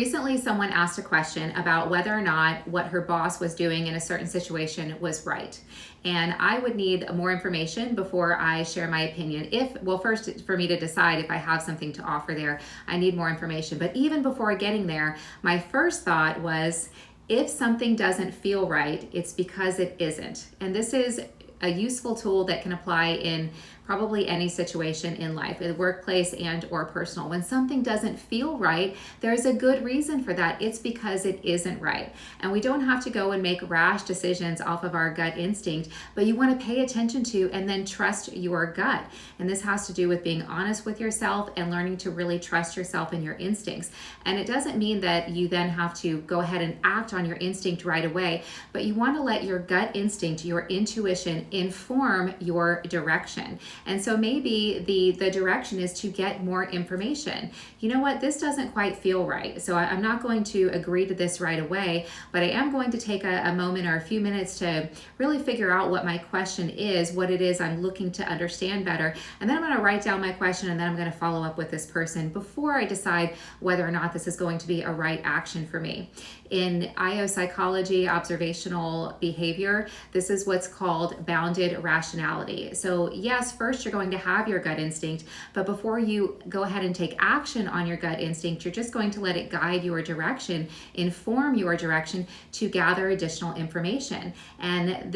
Recently, someone asked a question about whether or not what her boss was doing in a certain situation was right. And I would need more information before I share my opinion. Well, first, for me to decide if I have something to offer there, I need more information. But even before getting there, my first thought was, if something doesn't feel right, it's because it isn't. And this is a useful tool that can apply in probably any situation in life, in the workplace and or personal. When something doesn't feel right, there's a good reason for that. It's because it isn't right. And we don't have to go and make rash decisions off of our gut instinct, but you want to pay attention to and then trust your gut. And this has to do with being honest with yourself and learning to really trust yourself and your instincts. And it doesn't mean that you then have to go ahead and act on your instinct right away, but you want to let your gut instinct, your intuition, inform your direction. And so maybe the direction is to get more information. You know what, this doesn't quite feel right. So I'm not going to agree to this right away, but I am going to take a moment or a few minutes to really figure out what my question is, what it is I'm looking to understand better. And then I'm going to write down my question, and then I'm going to follow up with this person before I decide whether or not this is going to be a right action for me. In IO psychology, observational behavior, this is what's called bounded rationality. So yes, first you're going to have your gut instinct, but before you go ahead and take action on your gut instinct, you're just going to let it guide your direction, inform your direction to gather additional information. And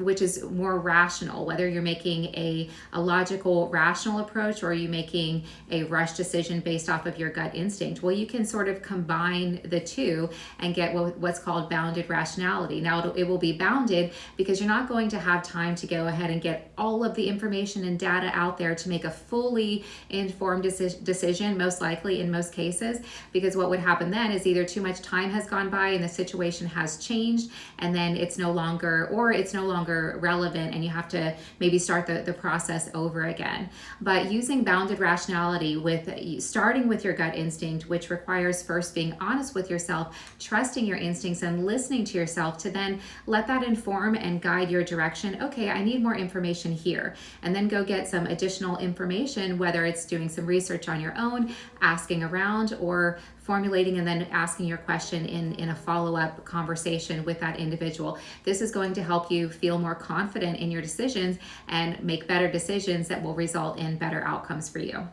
which is more rational, whether you're making a logical, rational approach, or are you making a rush decision based off of your gut instinct. Well, you can sort of combine the two and get what's called bounded rationality. Now, it will be bounded because you're not going to have time to go ahead and get all of the information and data out there to make a fully informed decision, most likely in most cases, because what would happen then is either too much time has gone by and the situation has changed, and then it's no longer relevant, and you have to maybe start the process over again. But using bounded rationality, starting with your gut instinct, which requires first being honest with yourself, trusting your instincts and listening to yourself to then let that inform and guide your direction. Okay, I need more information here. And then go get some additional information, whether it's doing some research on your own, asking around, or formulating and then asking your question in a follow-up conversation with that individual. This is going to help you feel more confident in your decisions and make better decisions that will result in better outcomes for you.